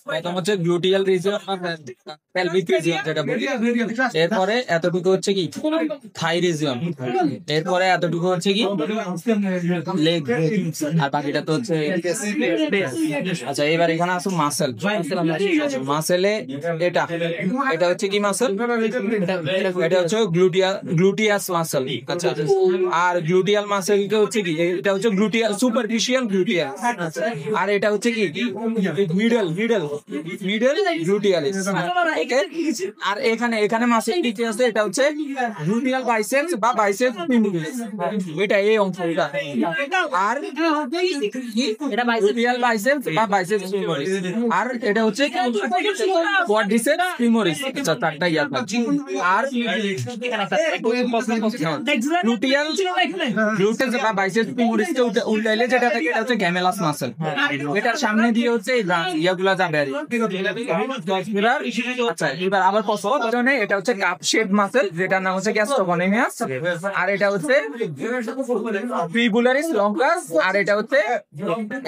প্রথম হচ্ছে gluteal region আর pelvic region যেটা বলি। এরপরে এতটুকু হচ্ছে কি থাই রিজিয়ন। এরপরে এতটুকু হচ্ছে কি লেগ, আর বাকিটা তো হচ্ছে আচ্ছা। এবার এখানে আছে মাসেল। মাসেলে এটা এটা হচ্ছে কি মাসেল? এটা হচ্ছে গ্লুটিয়াস মাসেল। আচ্ছা, আর গ্লুটিয়াল মাসেলকে হচ্ছে কি এটা হচ্ছে গ্লুটিয়াল সুপারফিশিয়াল গ্লুটিয়াল। আর এটা হচ্ছে কি মিডল গ্লুটিয়ালিস। আর এখানে মাসেল কি আছে? এটা হচ্ছে গ্লুটিয়াল বাইসেপস বা বাইসেপস ফিমোরিস। এটা এই অংশটা। আর এটা গ্লুটিয়াল বাইসেপস বা বাইসেপস ফিমোরিস। আর এটা হচ্ছে কোয়াড্রিসেপস ফিমোরিস। আচ্ছা, চারটা ইয়ার পাচ্ছি। আর গ্লুটিয়াল বা বাইসেপস ফিমোরিসকে উল্টাইলে যেটা থাকে এটা হচ্ছে গ্যামেলাস মাসেল। এটার সামনে দিয়ে হচ্ছে ইয়াগুলা যাবে আর আচ্ছা। এবার আবার পছন্দ এটা হচ্ছে কাপ শেপ মাসেল, যেটার নাম হচ্ছে গ্যাস্ট্রোগনেমিয়াস। আর এটা হচ্ছে ফিবুলারিস লঙ্কাস। আর এটা হচ্ছে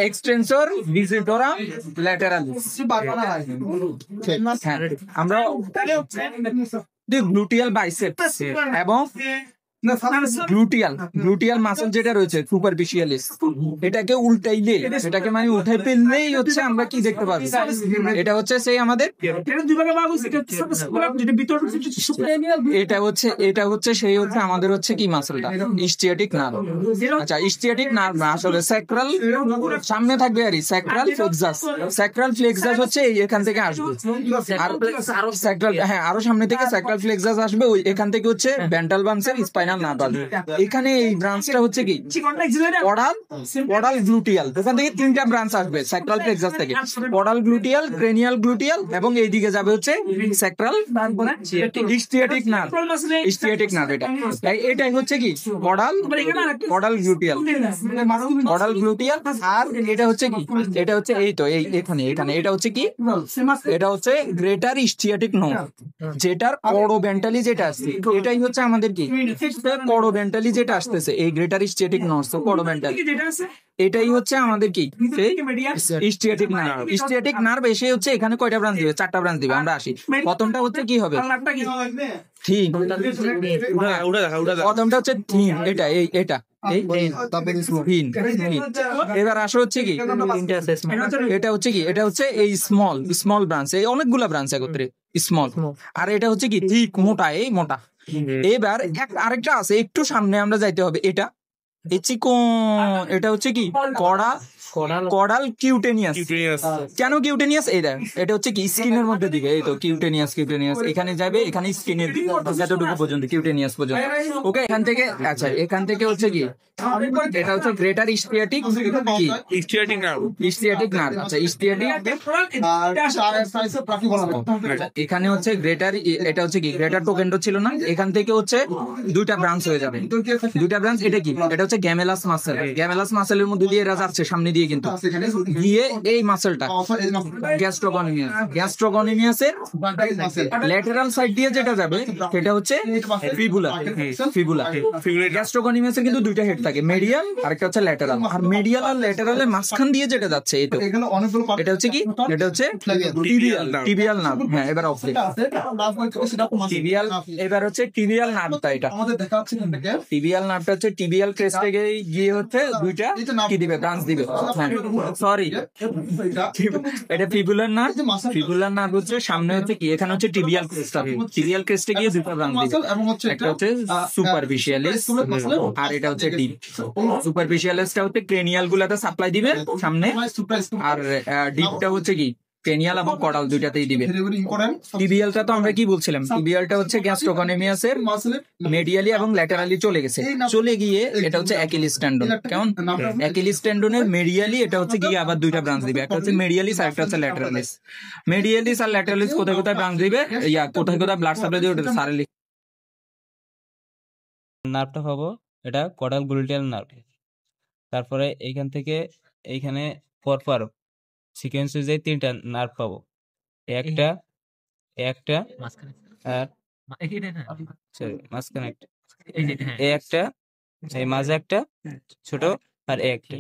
এক্সটেনসর ভিজিটোরাম ল্যাটেরালিস। আমরা গ্লুটিয়াল বাইসেপস এবং গ্লুটিয়াল মাসেল যেটা রয়েছে সুপারফিশিয়ালিস, এটাকে উল্টাইলে, এটাকে মানে উঠাই ফেললেই হচ্ছে আমরা কি দেখতে পাবো? এটা হচ্ছে সেই আমাদের এটা হচ্ছে সেই হচ্ছে আমাদের হচ্ছে কি মাসেলটা ইস্টিয়াটিক নার্ভ। আচ্ছা, ইস্টিয়াটিক নার্ভ না, আসলে স্যাক্রাল সামনে থাকবে আর স্যাক্রাল ফ্লেক্সাস হচ্ছে এখান থেকে আসবে। আর স্যাক্রাল আরো সামনে থেকে স্যাক্রাল ফ্লেক্সাস আসবে, ওই এখান থেকে হচ্ছে ভেন্ট্রাল বানসের স্পাইনাল নার্ভ। এখানে এই ব্রাঞ্চটা হচ্ছে কি পডাল গ্লুটিয়াল। এখান থেকে তিনটা ব্রাঞ্চ আসবে স্যাক্রাল প্লেক্সাস থেকে, পডাল গ্লুটিয়াল, ক্রেনিয়াল গ্লুটিয়াল এবং এইদিকে যাবে হচ্ছে স্যাক্রাল ইস্টিয়াটিক নার্ভ। এটাই হচ্ছে কি পডাল গ্লুটিয়াল। আর এটা হচ্ছে কি এটা হচ্ছে এই তো এখানে এটা হচ্ছে কি এটা হচ্ছে গ্রেটার ইস্টিয়াটিক নার্ভ, যেটার করোভেন্ট্রালি যেটা আসছে এটাই হচ্ছে আমাদের কি করোভেন্ট্রালি যেটা আসতেছে এই গ্রেটার ইস্টিয়াটিক নার্ভ। করোভেন্ট্রালি এটাই হচ্ছে আমাদের কি ইস্টিয়াটিক নার্ভ এসে হচ্ছে এখানে কয়টা ব্রাঞ্চ দিবে? চারটা ব্রাঞ্চ দিবে। আমরা আসি, প্রথমটা হচ্ছে কি হবে থিন, প্রথমটা হচ্ছে থিন, এটা এবার আসা হচ্ছে কি এটা হচ্ছে কি এটা হচ্ছে এই স্মল ব্রাঞ্চ, এই অনেকগুলা ব্রাঞ্চ একত্রে স্মল। আর এটা হচ্ছে কি ঠিক মোটা, এই মোটা। এবার আরেকটা আছে একটু সামনে আমরা যাইতে হবে, এটা এটা হচ্ছে কি কডাল কিউটেনিয়াস। কেন কিউটেনিয়াস? এটা হচ্ছে কি স্কিনের মধ্যে দিকে, এই তো কিউটেনিয়াস এখানে যাবে, এখানে স্কিনের যতটুকু পর্যন্ত কিউটেনিয়াস পর্যন্ত। ওকে, এখান থেকে আচ্ছা এখান থেকে হচ্ছে কি এটা হচ্ছে গ্রেটার ইস্টিয়াটিক নার্ভ। আচ্ছা, ইস্টিয়াটিক এখানে হচ্ছে গ্রেটার, এটা হচ্ছে কি গ্রেটার টোকেন্ডো ছিল না, এখান থেকে হচ্ছে দুইটা ব্রাঞ্চ হয়ে যাবে। দুইটা ব্রাঞ্চ, এটা কি এটা হচ্ছে গ্যামেলাস মাসেলের মধ্যে দিয়ে এরা যাচ্ছে সামনে দিয়ে, কিন্তু গিয়ে এই মাসেলটা গ্যাস্ট্রোগনেমিয়াসের ল্যাটেরাল সাইড দিয়ে যেটা যাবে সেটা হচ্ছে ফিবুলা। গ্যাস্ট্রোগনেমিয়াসের কিন্তু দুইটা হেড থাকে, মেডিয়াল আর একটা হচ্ছে ল্যাটেরাল। আর মেডিয়াল আর ল্যাটেরালের মাঝখান দিয়ে যেটা যাচ্ছে এই তো এটা হচ্ছে কি এটা হচ্ছে টিবিয়াল নার্ভ। হ্যাঁ, এবার অফ টিবিয়াল, এবার হচ্ছে টিবিয়াল নার্ভটা, এটা টিবিয়াল নার্ভটা হচ্ছে টিবিয়াল ক্রেস্ট থেকে গিয়ে হচ্ছে দুইটা কি দিবে ব্রাঞ্চ দিবে। সরি, এটা ফিবুলার নার্ভ হচ্ছে সামনে হচ্ছে কি এখানে হচ্ছে টিবিয়াল ক্রেস্টে গিয়ে দুটো ব্রাঞ্চ দিবে, একটা হচ্ছে সুপারফিশিয়ালিস আর এটা হচ্ছে ডিপ। সুপারফিশিয়ালিসটা হচ্ছে ক্রেনিয়াল গুলাতে সাপ্লাই দিবে সামনে, আর ডিপটা হচ্ছে কি ক্রেনিয়াল এবং কডাল দুইটাতেই দিবে। টিবিয়ালটা তো আমরা কি বলছিলাম, টিবিয়ালটা হচ্ছে গ্যাস্ট্রোগনেমিয়াসের মেডিয়ালি এবং ল্যাটারালি চলে গিয়ে এটা হচ্ছে অ্যাকিলিস টেন্ডন। কেমন? অ্যাকিলিস টেন্ডনের মেডিয়ালি এটা হচ্ছে গিয়ে আবার দুইটা ব্রাঞ্চ দিবে, একটা হচ্ছে মেডিয়ালিস আর একটা হচ্ছে ল্যাটারালিস। মেডিয়ালিস আর ল্যাটারালিস কোথায় কোথায় ব্রাঞ্চ দিবে, কোথায় কোথায় ব্লাড সাপ্লাই দিবে ওটা সারে লিখ। নার্ভটা পাবো এটা কডাল গ্লুটিয়াল নার্ভ। তারপরে এইখান থেকে এইখানে পরপর সিকোয়েন্স অনুযায়ী তিনটা নার্ভ পাবো, একটা আর মাঝখানে একটা, এই একটা, এই মাঝে একটা ছোট আর একটা।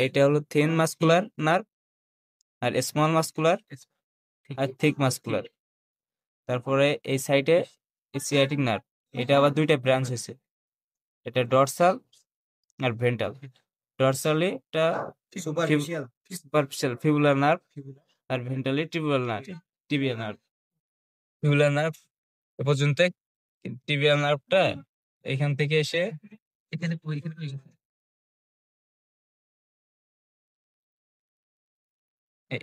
এটা হলো থিন মাসকুলার নার্ভ, আর স্মল মাসকুলার আর থিক মাসকুলার। তারপরে এই সাইডে সিয়াটিক নার্ভ, এটা আবার দুইটা ব্রাঞ্চ হয়েছে, এটা ডরসাল আর ভেন্ট্রাল। ডরসালি এটা সুপারফিশিয়াল ফিবুলার নার্ভ, আর ventrally tibial nerve. Tibial nerve, fibular nerve এ পর্যন্ত, টিবিয়াল নার্ভটা এখান থেকে এসে এখানে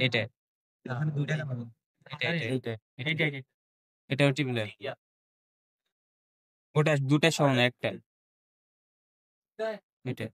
এটা এটাও টিবিয়াল, ওটা দুটা সমান একটা, এটা